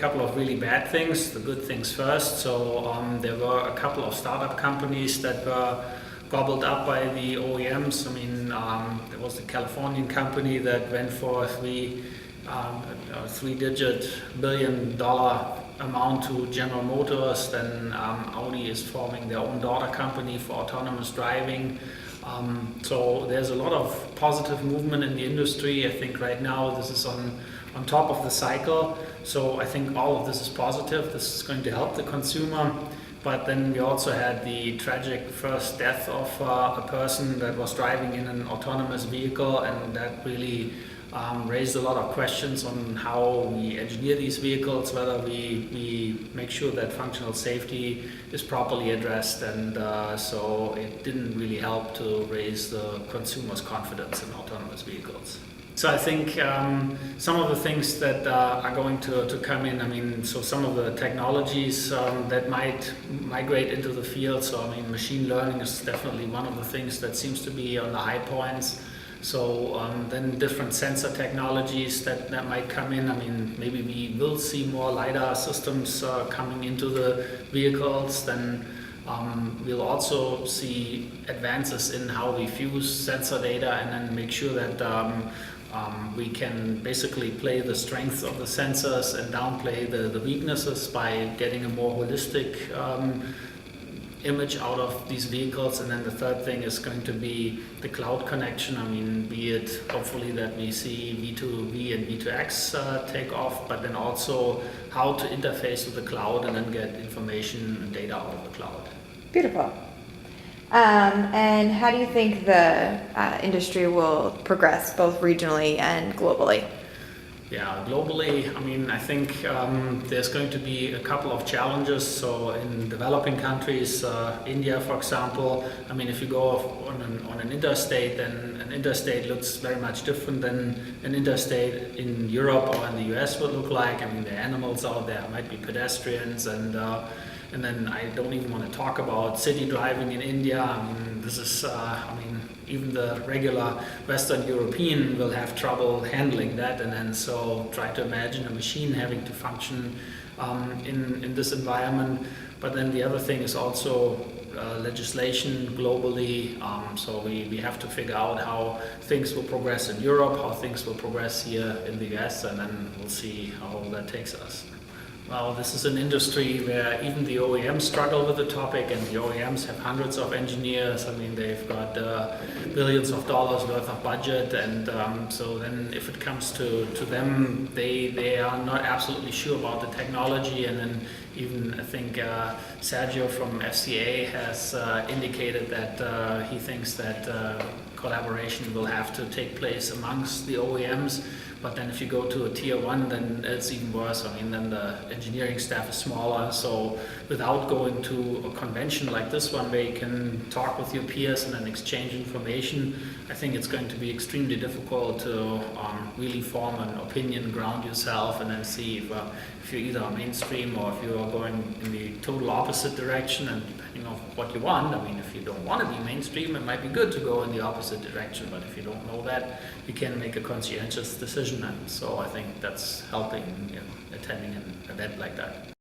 couple of really bad things, the good things first. So there were a couple of startup companies that were gobbled up by the OEMs. I mean, there was the Californian company that went for a three-digit billion-dollar amount to General Motors. Then Audi is forming their own daughter company for autonomous driving. So there's a lot of positive movement in the industry. I think right now this is on top of the cycle. So I think all of this is positive. This is going to help the consumer. But then we also had the tragic first death of a person that was driving in an autonomous vehicle, and that really raised a lot of questions on how we engineer these vehicles, whether we make sure that functional safety is properly addressed, and so it didn't really help to raise the consumer's confidence in autonomous vehicles. So I think some of the things that are going to come in, I mean, so some of the technologies that might migrate into the field. So I mean, machine learning is definitely one of the things that seems to be on the high points. So then different sensor technologies that might come in. I mean, maybe we will see more LiDAR systems coming into the vehicles. Then we'll also see advances in how we fuse sensor data and then make sure that we can basically play the strengths of the sensors and downplay the weaknesses by getting a more holistic image out of these vehicles. And then the third thing is going to be the cloud connection. I mean, be it hopefully that we see V2V and V2X take off, but then also how to interface with the cloud and then get information and data out of the cloud. Beautiful. And how do you think the industry will progress both regionally and globally? Yeah, globally, I mean, I think there's going to be a couple of challenges. So in developing countries, India, for example, I mean, if you go on an interstate, then an interstate looks very much different than an interstate in Europe or in the US would look like. I mean, there are animals out there, might be pedestrians, and then I don't even want to talk about city driving in India. I mean, this is, even the regular Western European will have trouble handling that. And then so try to imagine a machine having to function in this environment. But then the other thing is also legislation globally. So we have to figure out how things will progress in Europe, how things will progress here in the US, and then we'll see how that takes us. Well, this is an industry where even the OEMs struggle with the topic, and the OEMs have hundreds of engineers. I mean, they've got billions of dollars worth of budget, and so then if it comes to them, they are not absolutely sure about the technology. And then even I think Sergio from FCA has indicated that he thinks that collaboration will have to take place amongst the OEMs. But then if you go to a tier one, then it's even worse. I mean, then the engineering staff is smaller. So without going to a convention like this one where you can talk with your peers and then exchange information, I think it's going to be extremely difficult to really form an opinion, ground yourself, and then see if you're either mainstream or if you are going in the total opposite direction. And depending on what you want, I mean, if you don't want to be mainstream, it might be good to go in the opposite direction. But if you don't know that, you can make a conscientious decision. And so I think that's helping attending an event like that.